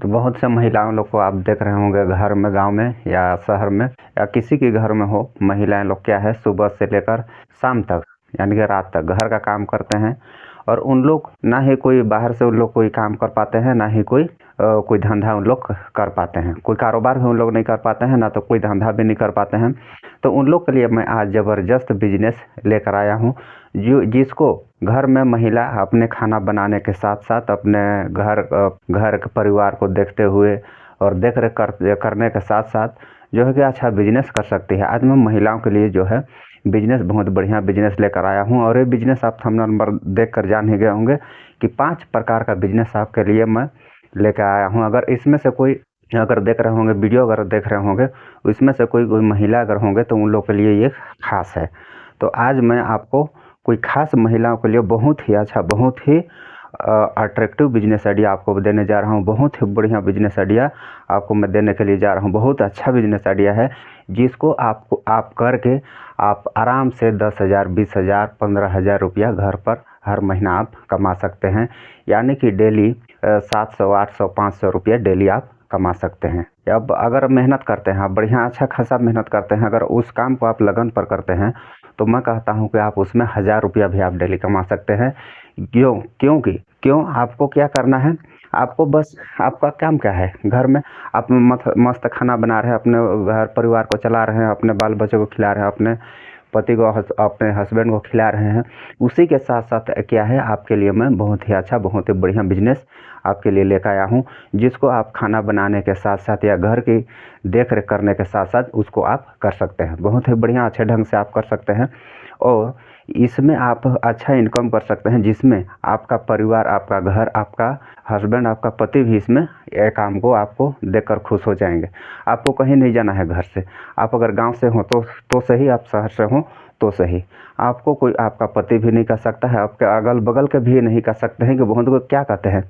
तो बहुत से महिलाओं लोग को आप देख रहे होंगे घर में, गांव में या शहर में या किसी के घर में हो, महिलाएं लोग क्या है सुबह से लेकर शाम तक यानी कि रात तक घर का काम करते हैं। और उन लोग ना ही कोई बाहर से उन लोग कोई काम कर पाते हैं, ना ही कोई धंधा उन लोग कर पाते हैं, कोई कारोबार भी उन लोग नहीं कर पाते हैं, ना तो कोई धंधा भी नहीं कर पाते हैं। तो उन लोग के लिए मैं आज ज़बरदस्त बिजनेस लेकर आया हूँ, जिसको घर में महिला अपने खाना बनाने के साथ साथ अपने घर के परिवार को देखते हुए और देख रेख करने के साथ साथ जो है कि अच्छा बिजनेस कर सकती है। आज मैं महिलाओं के लिए जो है बिजनेस, बहुत बढ़िया बिजनेस लेकर आया हूँ। और ये बिजनेस आप थंबनेल नंबर देख कर जान ही गए होंगे कि 5 प्रकार का बिजनेस आपके लिए मैं लेकर आया हूँ। अगर इसमें से कोई अगर देख रहे होंगे, वीडियो अगर देख रहे होंगे, इसमें से कोई महिला अगर होंगे तो उन लोग के लिए ये खास है। तो आज मैं आपको कोई खास महिलाओं के लिए बहुत ही अच्छा, बहुत ही अट्रैक्टिव बिजनेस आइडिया आपको देने जा रहा हूँ। बहुत ही बढ़िया बिजनेस आइडिया आपको मैं देने के लिए जा रहा हूँ। बहुत अच्छा बिजनेस आइडिया है जिसको आप करके आप आराम से 10,000, 20,000, 15,000 रुपया घर पर हर महीना आप कमा सकते हैं। यानी कि डेली 700, 800, 500 रुपया डेली आप कमा सकते हैं। अब अगर मेहनत करते हैं आप, बढ़िया अच्छा खासा मेहनत करते हैं, अगर उस काम को आप लगन पर करते हैं तो मैं कहता हूं कि आप उसमें 1,000 रुपया भी आप डेली कमा सकते हैं। क्यों आपको क्या करना है? आपको बस, आपका काम क्या है? घर में आप मस्त खाना बना रहे हैं, अपने घर परिवार को चला रहे हैं, अपने बाल बच्चों को खिला रहे हैं, अपने पति को, अपने हस्बैंड को खिला रहे हैं। उसी के साथ साथ क्या है, आपके लिए मैं बहुत ही अच्छा, बहुत ही बढ़िया बिजनेस आपके लिए लेकर आया हूँ, जिसको आप खाना बनाने के साथ साथ या घर की देख रेख करने के साथ साथ उसको आप कर सकते हैं। बहुत ही बढ़िया अच्छे ढंग से आप कर सकते हैं और इसमें आप अच्छा इनकम कर सकते हैं, जिसमें आपका परिवार, आपका घर, आपका हस्बैंड, आपका पति भी इसमें ये काम को आपको देखकर खुश हो जाएंगे। आपको कहीं नहीं जाना है घर से। आप अगर गांव से हो तो सही, आप शहर से हो तो सही, आपको कोई, आपका पति भी नहीं कर सकता है, आपके अगल बगल के भी नहीं कर सकते हैं। कि बहुत को क्या कहते हैं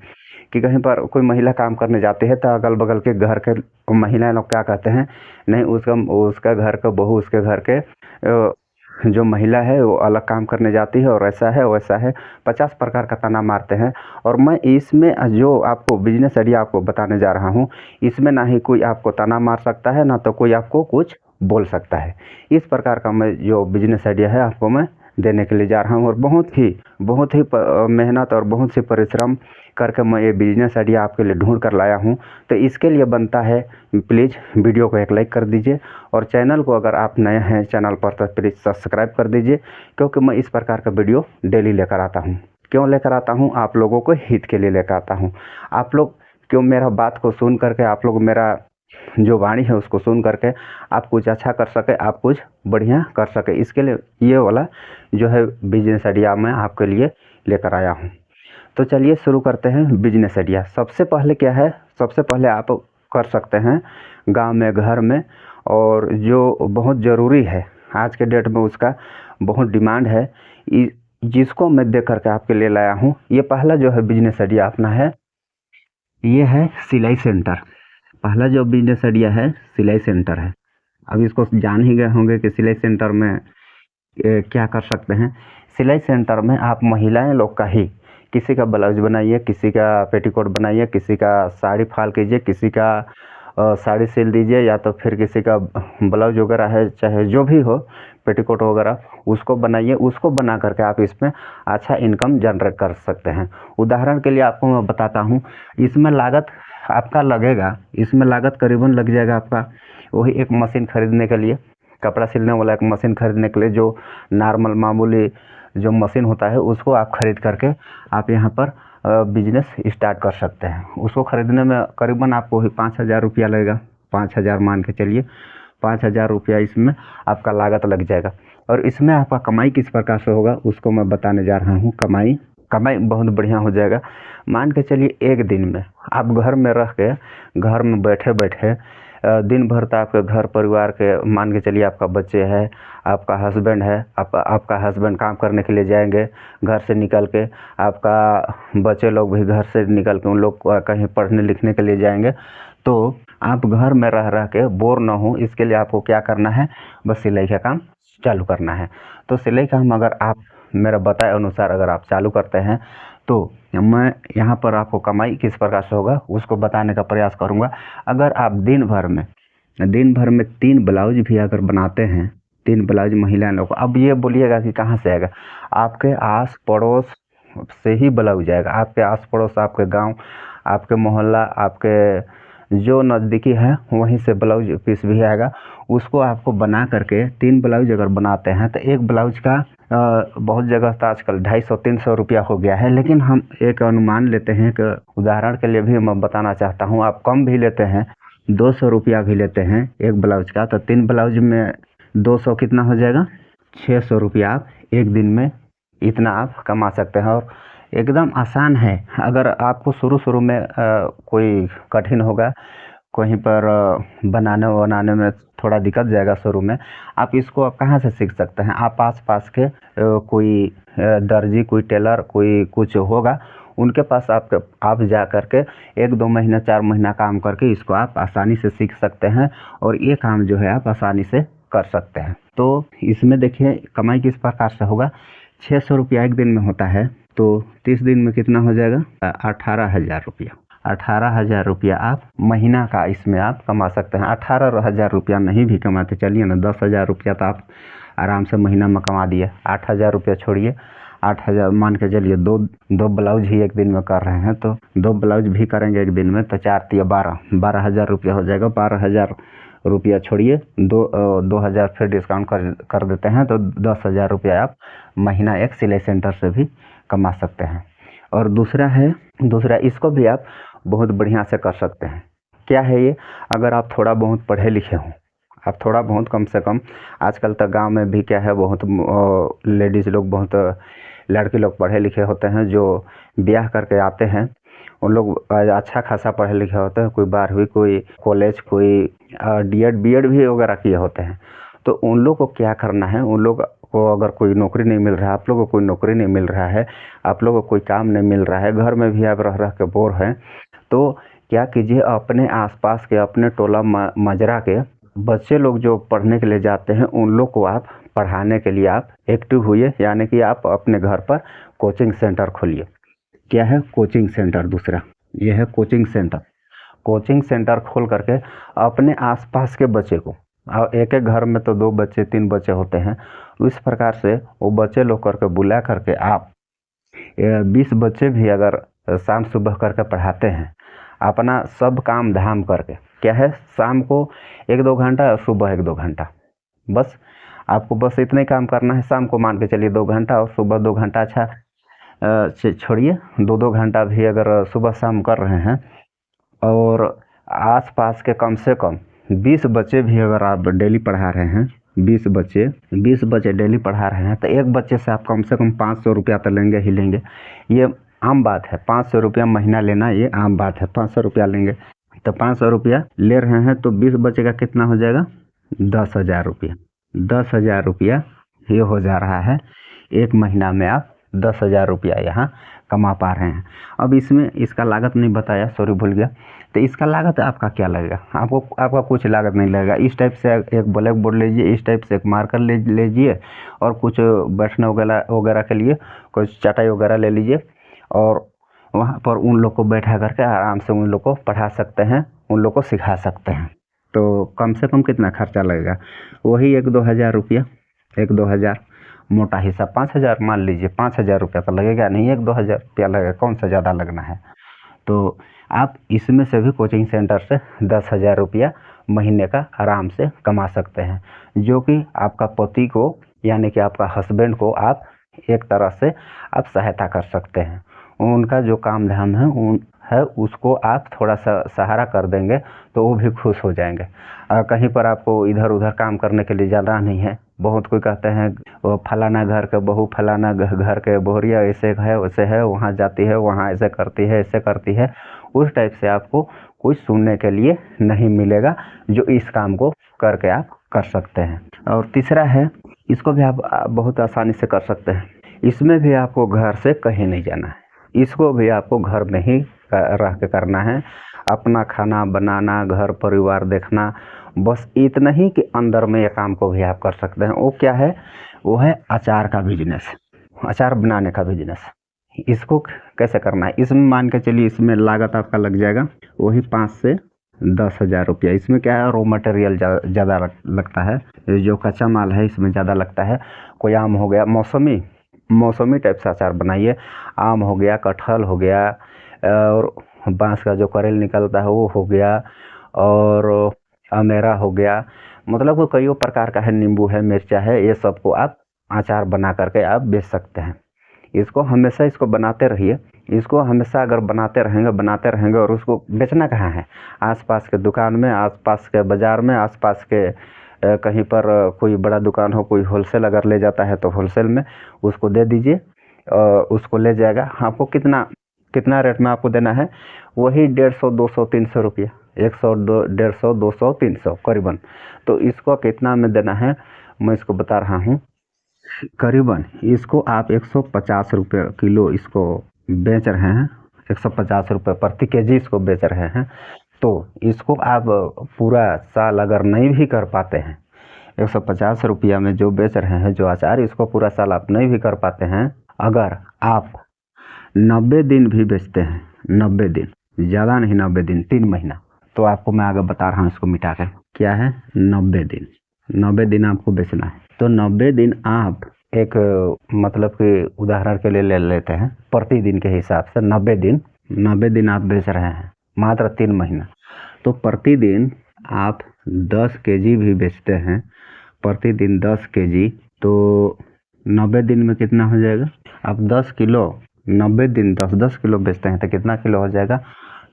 कि कहीं पर कोई महिला काम करने जाती है तो अगल बगल के घर के महिलाएं लोग क्या कहते हैं, नहीं उसका घर का बहू, उसके घर के जो महिला है वो अलग काम करने जाती है और ऐसा है वैसा है, 50 प्रकार का ताना मारते हैं। और मैं इसमें जो आपको बिजनेस आइडिया आपको बताने जा रहा हूँ, इसमें ना ही कोई आपको ताना मार सकता है, ना तो कोई आपको कुछ बोल सकता है। इस प्रकार का मैं जो बिजनेस आइडिया है आपको मैं देने के लिए जा रहा हूँ। और बहुत ही मेहनत और बहुत सी परिश्रम करके मैं ये बिजनेस आइडिया आपके लिए ढूंढ कर लाया हूँ। तो इसके लिए बनता है, प्लीज़ वीडियो को एक लाइक कर दीजिए और चैनल को अगर आप नए हैं चैनल पर तो प्लीज़ सब्सक्राइब कर दीजिए, क्योंकि मैं इस प्रकार का वीडियो डेली लेकर आता हूँ। क्यों लेकर आता हूँ? आप लोगों को हित के लिए लेकर आता हूँ। आप लोग क्यों मेरा बात को सुन करके, आप लोग मेरा जो वाणी है उसको सुन करके आप कुछ अच्छा कर सके, आप कुछ बढ़िया कर सके, इसके लिए ये वाला जो है बिजनेस आइडिया मैं आपके लिए लेकर आया हूँ। तो चलिए शुरू करते हैं बिजनेस आइडिया। सबसे पहले क्या है, सबसे पहले आप कर सकते हैं गांव में, घर में, और जो बहुत ज़रूरी है आज के डेट में, उसका बहुत डिमांड है, जिसको मैं देख करके आपके लिए लाया हूँ। ये पहला जो है बिजनेस आइडिया अपना है, ये है सिलाई सेंटर। पहला जो बिजनेस आइडिया है सिलाई सेंटर है। अब इसको जान ही गए होंगे कि सिलाई सेंटर में क्या कर सकते हैं। सिलाई सेंटर में आप महिलाएं लोग का ही, किसी का ब्लाउज बनाइए, किसी का पेटीकोट बनाइए, किसी का साड़ी फाल कीजिए, किसी का साड़ी सिल दीजिए, या तो फिर किसी का ब्लाउज वगैरह है, चाहे जो भी हो पेटीकोट वगैरह, उसको बनाइए। उसको बना करके आप इसमें अच्छा इनकम जनरेट कर सकते हैं। उदाहरण के लिए आपको मैं बताता हूँ, इसमें लागत आपका लगेगा, इसमें लागत करीबन लग जाएगा आपका वही एक मशीन खरीदने के लिए, कपड़ा सिलने वाला एक मशीन खरीदने के लिए, जो नॉर्मल मामूली जो मशीन होता है उसको आप खरीद करके आप यहाँ पर बिजनेस स्टार्ट कर सकते हैं। उसको खरीदने में करीबन आपको ही 5,000 रुपया लगेगा। 5,000 मान के चलिए, 5,000 रुपया इसमें आपका लागत लग जाएगा। और इसमें आपका कमाई किस प्रकार से होगा उसको मैं बताने जा रहा हूँ। कमाई बहुत बढ़िया हो जाएगा। मान के चलिए एक दिन में आप घर में रह के, घर में बैठे बैठे दिन भर तो आपके घर परिवार के, मान के चलिए आपका बच्चे है, आपका हस्बैंड है, आपका हस्बैंड काम करने के लिए जाएंगे घर से निकल के, आपका बच्चे लोग भी घर से निकल के उन लोग कहीं पढ़ने लिखने के लिए जाएंगे। तो आप घर में रह रह के बोर ना हो, इसके लिए आपको क्या करना है, बस सिलाई का काम चालू करना है। तो सिलाई काम अगर आप मेरा बताए अनुसार अगर आप चालू करते हैं तो मैं यहाँ पर आपको कमाई किस प्रकार से होगा उसको बताने का प्रयास करूँगा। अगर आप दिन भर में 3 ब्लाउज भी अगर बनाते हैं, 3 ब्लाउज महिलाएं लोग, अब ये बोलिएगा कि कहाँ से आएगा, आपके आस पड़ोस से ही ब्लाउज आएगा। आपके आस पड़ोस, आपके गांव, आपके मोहल्ला, आपके जो नज़दीकी है वहीं से ब्लाउज पीस भी आएगा। उसको आपको बना करके 3 ब्लाउज अगर बनाते हैं तो एक ब्लाउज का बहुत जगह तो आजकल 250-300 रुपया हो गया है, लेकिन हम एक अनुमान लेते हैं कि उदाहरण के लिए भी मैं बताना चाहता हूँ, आप कम भी लेते हैं, 200 रुपया भी लेते हैं एक ब्लाउज का, तो 3 ब्लाउज में 200 कितना हो जाएगा, 600 रुपया आप एक दिन में इतना आप कमा सकते हैं। और एकदम आसान है। अगर आपको शुरू में कोई कठिन होगा, कहीं पर बनाने में थोड़ा दिक्कत जाएगा शुरू में, आप इसको कहाँ से सीख सकते हैं, आप आस पास के कोई दर्जी, कोई टेलर, कोई कुछ होगा, उनके पास आप जा करके 1-2 महीना 4 महीना काम करके इसको आप आसानी से सीख सकते हैं और ये काम जो है आप आसानी से कर सकते हैं। तो इसमें देखिए कमाई किस प्रकार से होगा, 600 रुपया एक दिन में होता है, तो 30 दिन में कितना हो जाएगा, 18,000 रुपया। 18,000 रुपया आप महीना का इसमें आप कमा सकते हैं। 18,000 रुपया नहीं भी कमाते, चलिए ना 10,000 रुपया तो आप आराम से महीना में कमा दिए। 8,000 रुपया छोड़िए, 8,000 मान के चलिए, दो ब्लाउज ही एक दिन में कर रहे हैं, तो 2 ब्लाउज भी करेंगे एक दिन में तो 4 तिया 12,000 रुपया हो जाएगा। 12,000 रुपया छोड़िए, 2,000 फिर डिस्काउंट कर देते हैं, तो 10,000 रुपया आप महीना एक सिलाई सेंटर से भी कमा सकते हैं। और दूसरा इसको भी आप बहुत बढ़िया से कर सकते हैं। क्या है ये, अगर आप थोड़ा बहुत पढ़े लिखे हों, आप थोड़ा बहुत कम से कम, आजकल तक गांव में भी क्या है, बहुत लेडीज़ लोग, बहुत लड़के लोग पढ़े लिखे होते हैं, जो ब्याह करके आते हैं, उन लोग अच्छा खासा पढ़े लिखे होते हैं, कोई 12वीं, कोई कॉलेज, कोई बीएड भी वगैरह किए होते हैं। तो उन लोग को क्या करना है, उन लोग को अगर कोई नौकरी नहीं मिल रहा है, आप लोगों को कोई नौकरी नहीं मिल रहा है, आप लोगों को कोई काम नहीं मिल रहा है, घर में भी आप रह के बोर हैं, तो क्या कीजिए, अपने आसपास के, अपने टोला मजरा के बच्चे लोग जो पढ़ने के लिए जाते हैं, उन लोग को आप पढ़ाने के लिए आप एक्टिव हुई, यानी कि आप अपने घर पर कोचिंग सेंटर खोलिए। क्या है, कोचिंग सेंटर। दूसरा यह है कोचिंग सेंटर खोल करके अपने आसपास के बच्चे को, और एक घर में तो 2 बच्चे 3 बच्चे होते हैं, इस प्रकार से वो बच्चे लोग करके बुला करके आप 20 बच्चे भी अगर शाम सुबह करके पढ़ाते हैं, अपना सब काम धाम करके, क्या है, शाम को 1-2 घंटा और सुबह 1-2 घंटा, बस आपको बस इतना ही काम करना है। शाम को मान के चलिए 2 घंटा और सुबह 2 घंटा, अच्छा छोड़िए 2-2 घंटा भी अगर सुबह शाम कर रहे हैं, और आसपास के कम से कम 20 बच्चे भी अगर आप डेली पढ़ा रहे हैं, 20 बच्चे डेली पढ़ा रहे हैं, तो एक बच्चे से आप कम से कम 500 रुपया तो लेंगे ही लेंगे। ये आम बात है, 500 रुपया महीना लेना ये आम बात है। 500 रुपया लेंगे तो 500 रुपया ले रहे हैं, तो 20 बच्चे का कितना हो जाएगा, 10,000 रुपया। 10,000 रुपया ये हो जा रहा है, एक महीना में आप 10,000 रुपया यहाँ कमा पा रहे हैं। अब इसमें इसका लागत नहीं बताया, सॉरी भूल गया, तो इसका लागत आपका क्या लगेगा, आपका कुछ लागत नहीं लगेगा। इस टाइप से एक ब्लैक बोर्ड लीजिए, इस टाइप से एक मार्कर लीजिए, और कुछ बैठने वगैरह के लिए कुछ चटाई वगैरह ले लीजिए, और वहाँ पर उन लोग को बैठा करके आराम से उन लोग को पढ़ा सकते हैं, उन लोग को सिखा सकते हैं। तो कम से कम कितना खर्चा लगेगा, वही 1-2 हज़ार रुपया, 1-2 हज़ार मोटा हिसाब, 5,000 मान लीजिए, 5,000 रुपया तो लगेगा नहीं, 1-2 हज़ार रुपया लगेगा, कौन सा ज़्यादा लगना है। तो आप इसमें से भी कोचिंग सेंटर से 10,000 रुपया महीने का आराम से कमा सकते हैं, जो कि आपका पति को, यानी कि आपका हस्बैंड को आप एक तरह से आप सहायता कर सकते हैं। उनका जो काम धाम है उसको आप थोड़ा सा सहारा कर देंगे तो वो भी खुश हो जाएंगे। कहीं पर आपको इधर उधर काम करने के लिए जाना नहीं है। बहुत कोई कहते हैं वो फलाना घर के बहू, फलाना घर के बोहरिया ऐसे है वैसे है, वहाँ जाती है, वहाँ ऐसे करती है, ऐसे करती है, उस टाइप से आपको कुछ सुनने के लिए नहीं मिलेगा, जो इस काम को करके आप कर सकते हैं। और तीसरा है, इसको भी आप बहुत आसानी से कर सकते हैं। इसमें भी आपको घर से कहीं नहीं जाना है, इसको भी आपको घर में ही रह के करना है। अपना खाना बनाना, घर परिवार देखना, बस इतना ही कि अंदर में ये काम को भी आप कर सकते हैं। वो क्या है, वो है अचार का बिजनेस, अचार बनाने का बिजनेस। इसको कैसे करना है, इसमें मान के चलिए इसमें लागत आपका लग जाएगा वही 5 से 10,000 रुपया। इसमें क्या है, रॉ मटेरियल ज़्यादा लगता है, जो कच्चा माल है इसमें ज़्यादा लगता है। कोई आम हो गया, मौसमी टाइप से अचार बनाइए। आम हो गया, कटहल हो गया, और बांस का जो करेल निकलता है वो हो गया, और अमेरा हो गया, मतलब वो कई प्रकार का है, नींबू है, मिर्चा है, ये सबको आप अचार बना करके आप बेच सकते हैं। इसको हमेशा इसको बनाते रहिए। इसको हमेशा अगर बनाते रहेंगे और उसको बेचना कहाँ है, आसपास के दुकान में, आसपास के बाज़ार में, आसपास के कहीं पर कोई बड़ा दुकान हो, कोई होलसेल अगर ले जाता है तो होलसेल में उसको दे दीजिए, उसको ले जाएगा। आपको कितना रेट में आपको देना है, वही 150, 200, 300 रुपया, 100, 150, 200, 300 करीबन। तो इसको कितना में देना है मैं इसको बता रहा हूँ। करीबन इसको आप 150 रुपये किलो इसको बेच रहे हैं, 150 रुपये प्रति केजी इसको बेच रहे हैं। तो इसको आप पूरा साल अगर नहीं भी कर पाते हैं, 150 रुपया में जो बेच रहे हैं जो अचार, इसको पूरा साल आप नहीं भी कर पाते हैं, अगर आप 90 दिन भी बेचते हैं, 90 दिन, ज़्यादा नहीं, 90 दिन, 3 महीना, तो आपको मैं आगे बता रहा हूँ इसको मिटा कर क्या है। 90 दिन आपको बेचना है। तो 90 दिन आप एक मतलब कि उदाहरण के लिए ले लेते हैं, प्रतिदिन के हिसाब से 90 दिन आप बेच रहे हैं, मात्र 3 महीना। तो प्रतिदिन आप 10 केजी भी बेचते हैं, प्रतिदिन 10 केजी, तो 90 दिन में कितना हो जाएगा, आप 10 किलो, 90 दिन 10 किलो बेचते हैं तो कितना किलो हो जाएगा,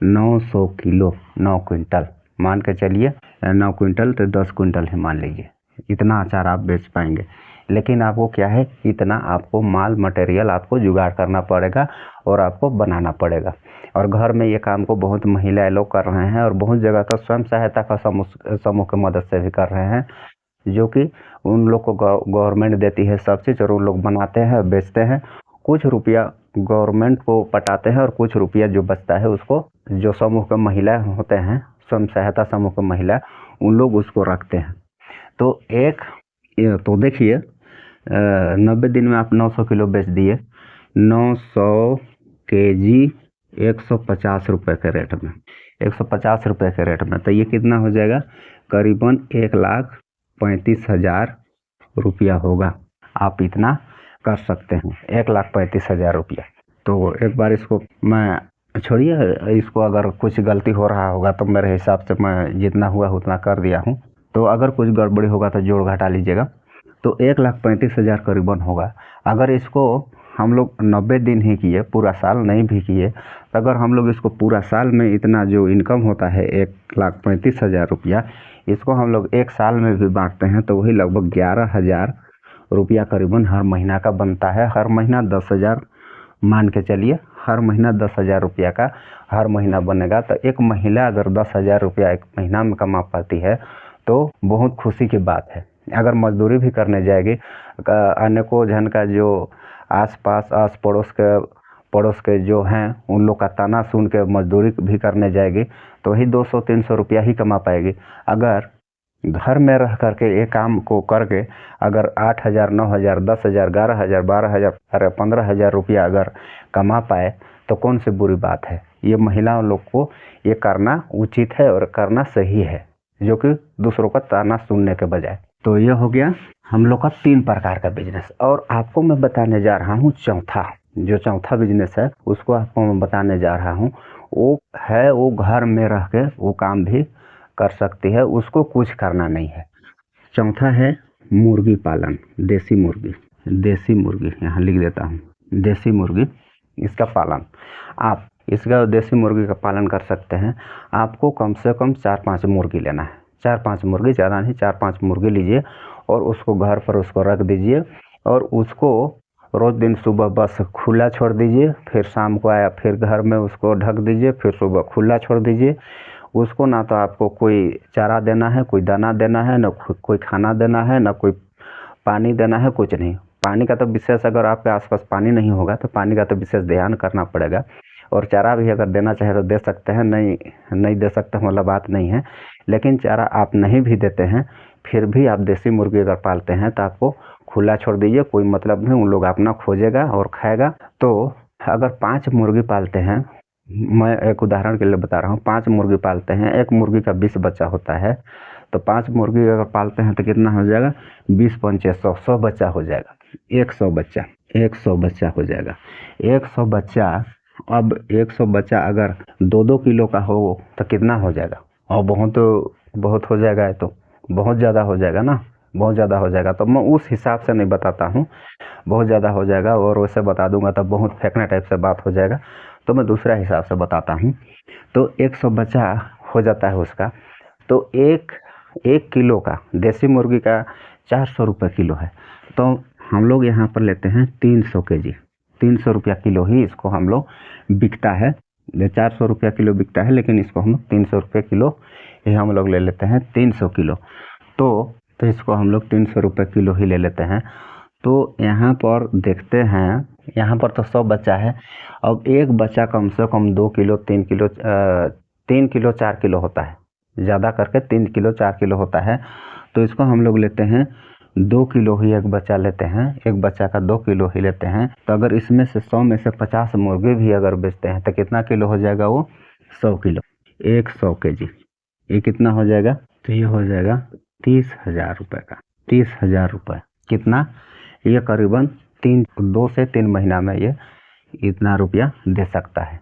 900 किलो, 9 क्विंटल मान के चलिए, 9 क्विंटल तो 10 क्विंटल ही मान लीजिए, इतना अचार आप बेच पाएंगे। लेकिन आपको क्या है, इतना आपको माल मटेरियल आपको जुगाड़ करना पड़ेगा और आपको बनाना पड़ेगा। और घर में ये काम को बहुत महिलाएं लोग कर रहे हैं, और बहुत जगह तो स्वयं सहायता का समूह की मदद से भी कर रहे हैं, जो कि उन लोग को गवर्नमेंट देती है सब चीज़, और उन लोग बनाते हैं, बेचते हैं। कुछ रुपया गवर्नमेंट को पटाते हैं, और कुछ रुपया जो बचता है उसको जो समूह के महिला होते हैं, स्वयं सहायता समूह के महिला, उन लोग उसको रखते हैं। तो देखिए 90 दिन में आप 900 किलो बेच दिए, 900 केजी 150 रुपये के रेट में, 150 रुपये के रेट में, तो ये कितना हो जाएगा, करीबन 1,35,000 रुपया होगा। आप इतना कर सकते हैं, 1,35,000 रुपया। तो एक बार इसको मैं छोड़िए, इसको अगर कुछ गलती हो रहा होगा तो मेरे हिसाब से मैं जितना हुआ उतना कर दिया हूँ, तो अगर कुछ गड़बड़ी होगा तो जोड़ घटा लीजिएगा। तो 1,35,000 करीबन होगा। अगर इसको हम लोग 90 दिन ही किए, पूरा साल नहीं भी किए, तो अगर हम लोग इसको पूरा साल में इतना जो इनकम होता है 1,35,000 रुपया, इसको हम लोग एक साल में भी बांटते हैं तो वही लगभग 11,000 रुपया करीबन हर महीना का बनता है। हर महीना 10,000 मान के चलिए, हर महीना 10,000 रुपया का हर महीना बनेगा। तो एक महिला अगर 10,000 रुपया एक महीना में कमा पाती है तो बहुत खुशी की बात है। अगर मजदूरी भी करने जाएगी, अनेकों जन का जो आस पड़ोस के जो हैं उन लोग का ताना सुन के मजदूरी भी करने जाएगी तो वही 200-300 रुपया ही कमा पाएगी। अगर घर में रह करके ये काम को करके अगर 8,000, 9,000, 10,000, 11,000, 12,000, अरे 15,000 रुपया अगर कमा पाए तो कौन सी बुरी बात है। ये महिलाओं लोग को ये करना उचित है और करना सही है, जो कि दूसरों का ताना सुनने के बजाय। तो ये हो गया हम लोग का 3 प्रकार का बिजनेस। और आपको मैं बताने जा रहा हूँ चौथा बिजनेस है, उसको आपको मैं बताने जा रहा हूँ। वो घर में रह के वो काम भी कर सकती है, उसको कुछ करना नहीं है। चौथा है मुर्गी पालन, देसी मुर्गी यहाँ लिख देता हूँ, देसी मुर्गी, इसका पालन। आप इसका देसी मुर्गी का पालन कर सकते हैं। आपको कम से कम 4-5 मुर्गी लेना है, 4-5 मुर्गी, ज़्यादा नहीं, 4-5 मुर्गी लीजिए और उसको घर पर उसको रख दीजिए, और उसको रोज़ दिन सुबह बस खुला छोड़ दीजिए, फिर शाम को आया फिर घर में उसको ढक दीजिए, फिर सुबह खुला छोड़ दीजिए। उसको ना तो आपको कोई चारा देना है, कोई दाना देना है, ना कोई खाना देना है, ना कोई पानी देना है, कुछ नहीं। पानी का तो विशेष, अगर आपके आसपास पानी नहीं होगा तो पानी का तो विशेष ध्यान करना पड़ेगा। और चारा भी अगर देना चाहे तो दे सकते हैं, नहीं दे सकते मतलब बात नहीं है। लेकिन चारा आप नहीं भी देते हैं फिर भी आप देसी मुर्गी अगर पालते हैं तो आपको खुला छोड़ दीजिए, कोई मतलब नहीं, उन लोग अपना खोजेगा और खाएगा। तो अगर 5 मुर्गी पालते हैं, मैं एक उदाहरण के लिए बता रहा हूँ, 5 मुर्गी पालते हैं, एक मुर्गी का 20 बच्चा होता है, तो 5 मुर्गी अगर पालते हैं तो कितना हो जाएगा, 20 पंचे 100, 100 बच्चा हो जाएगा, 100 बच्चा, 100 बच्चा हो जाएगा, 100 बच्चा। अब 100 बच्चा अगर 2-2 किलो का हो तो कितना हो जाएगा, और बहुत हो जाएगा, है तो बहुत ज़्यादा हो जाएगा ना, बहुत ज़्यादा हो जाएगा। तो मैं उस हिसाब से नहीं बताता हूँ, बहुत ज़्यादा हो जाएगा और वैसे बता दूंगा तब बहुत फेंकने टाइप से बात हो जाएगा, तो मैं दूसरा हिसाब से बताता हूँ। तो 100 बच्चा हो जाता है उसका, तो एक किलो का देसी मुर्गी का 400 रुपये किलो है, तो हम लोग यहाँ पर लेते हैं 300 केजी, 300 रुपया किलो ही इसको हम लोग बिकता है। 400 रुपया किलो बिकता है, लेकिन इसको हम 300 रुपये किलो ही हम लोग ले लेते हैं, 300 किलो। तो इसको हम लोग 300 रुपये किलो ही ले लेते हैं। तो यहाँ पर देखते हैं, यहाँ पर तो 100 बच्चा है, अब एक बच्चा कम से कम 2 किलो 3 किलो 3 किलो 4 किलो होता है, ज़्यादा करके 3 किलो 4 किलो होता है। तो इसको हम लोग लेते हैं 2 किलो ही एक बच्चा लेते हैं, एक बच्चा का 2 किलो ही लेते हैं। तो अगर इसमें से 100 में से 50 मुर्गे भी अगर बेचते हैं तो कितना किलो हो जाएगा, वो 100 किलो, 100 केजी, ये कितना हो जाएगा, तो ये हो जाएगा 30,000 रुपये का, 30,000 रुपये। कितना, ये करीबन 2 से 3 महीना में ये इतना रुपया दे सकता है,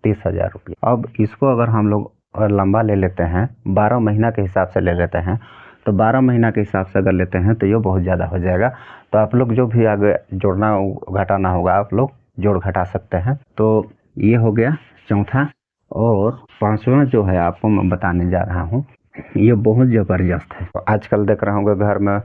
30,000 रुपया। अब इसको अगर हम लोग लंबा ले लेते हैं, 12 महीना के हिसाब से ले लेते हैं, तो 12 महीना के हिसाब से अगर लेते हैं तो ये बहुत ज़्यादा हो जाएगा। तो आप लोग जो भी आगे जोड़ना घटाना होगा आप लोग जोड़ घटा सकते हैं। तो ये हो गया चौथा। और पांचवा जो है आपको मैं बताने जा रहा हूँ, ये बहुत ज़बरदस्त है। आजकल देख रहे होंगे घर में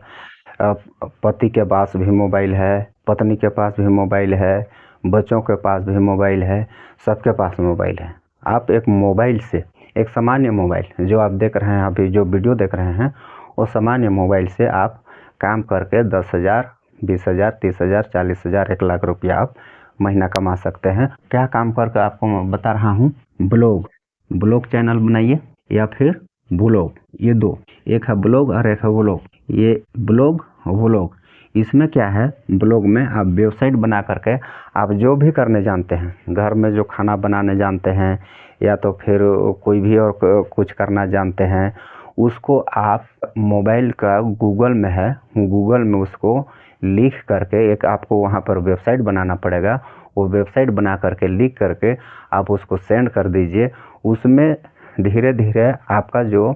पति के पास भी मोबाइल है, पत्नी के पास भी मोबाइल है, बच्चों के पास भी मोबाइल है, सबके पास मोबाइल है। आप एक मोबाइल से, एक सामान्य मोबाइल जो आप देख रहे हैं अभी, जो वीडियो देख रहे हैं, वो सामान्य मोबाइल से आप काम करके 10,000, 20,000, 30,000, 40,000, 1 लाख रुपया आप महीना कमा सकते हैं। क्या काम करके आपको मैं बता रहा हूँ, ब्लॉग चैनल बनाइए या फिर व्लॉग, ये दो, एक है ब्लॉग और एक है व्लॉग। ये ब्लॉग व्लॉग, इसमें क्या है, ब्लॉग में आप वेबसाइट बना करके आप जो भी करने जानते हैं, घर में जो खाना बनाने जानते हैं या तो फिर कोई भी और कुछ करना जानते हैं, उसको आप मोबाइल का गूगल में है, गूगल में उसको लिख करके एक आपको वहाँ पर वेबसाइट बनाना पड़ेगा। वो वेबसाइट बना करके लिख करके आप उसको सेंड कर दीजिए। उसमें धीरे धीरे आपका जो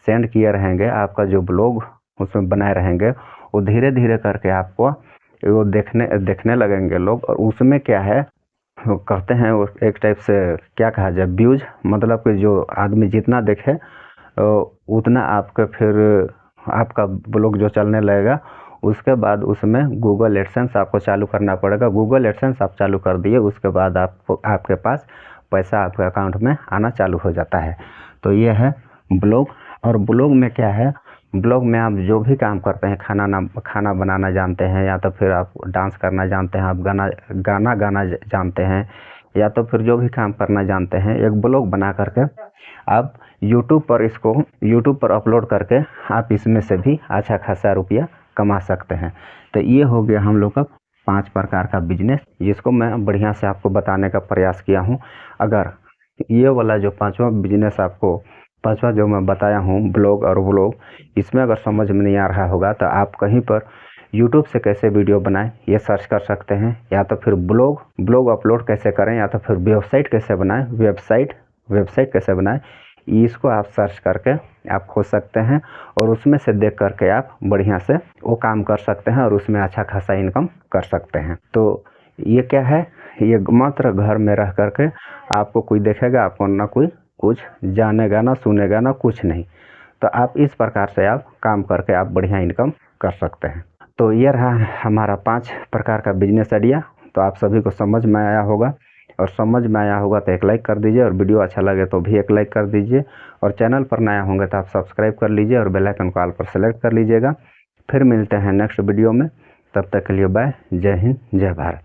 सेंड किए रहेंगे, आपका जो ब्लॉग उसमें बनाए रहेंगे, वो धीरे धीरे करके आपको वो देखने लगेंगे लोग। और उसमें क्या है, वो करते हैं वो एक टाइप से क्या कहा जाए, व्यूज, मतलब कि जो आदमी जितना देखे उतना आपके फिर आपका ब्लॉग जो चलने लगेगा। उसके बाद उसमें गूगल एडसेंस आपको चालू करना पड़ेगा। गूगल एडसेंस आप चालू कर दिए, उसके बाद आपके पास पैसा आपके अकाउंट में आना चालू हो जाता है। तो ये है ब्लॉग। और ब्लॉग में क्या है, ब्लॉग में आप जो भी काम करते हैं, खाना बनाना जानते हैं, या तो फिर आप डांस करना जानते हैं, आप गाना गाना जानते हैं, या तो फिर जो भी काम करना जानते हैं, एक ब्लॉग बना करके आप यूट्यूब पर अपलोड करके आप इसमें से भी अच्छा खासा रुपया कमा सकते हैं। तो ये हो गया हम लोग का 5 प्रकार का बिजनेस, जिसको मैं बढ़िया से आपको बताने का प्रयास किया हूँ। अगर ये वाला जो 5वां बिजनेस आपको 5वां जो मैं बताया हूँ, ब्लॉग और व्लॉग, इसमें अगर समझ में नहीं आ रहा होगा तो आप कहीं पर यूट्यूब से कैसे वीडियो बनाएं ये सर्च कर सकते हैं, या तो फिर ब्लॉग अपलोड कैसे करें, या तो फिर वेबसाइट कैसे बनाएं, वेबसाइट कैसे बनाएं, इसको आप सर्च करके आप खोज सकते हैं। और उसमें से देख करके आप बढ़िया से वो काम कर सकते हैं और उसमें अच्छा खासा इनकम कर सकते हैं। तो ये क्या है, ये मात्र घर में रह करके आपको कोई देखेगा, आपको ना कोई कुछ जानेगा, ना सुनेगा, ना कुछ नहीं। तो आप इस प्रकार से आप काम करके आप बढ़िया इनकम कर सकते हैं। तो ये रहा हमारा 5 प्रकार का बिजनेस आइडिया। तो आप सभी को समझ में आया होगा, और समझ में आया होगा तो एक लाइक कर दीजिए, और वीडियो अच्छा लगे तो भी एक लाइक कर दीजिए, और चैनल पर नया होंगे तो आप सब्सक्राइब कर लीजिए और बेल आइकन को ऑल पर सेलेक्ट कर लीजिएगा। फिर मिलते हैं नेक्स्ट वीडियो में, तब तक के लिए बाय, जय हिंद, जय भारत।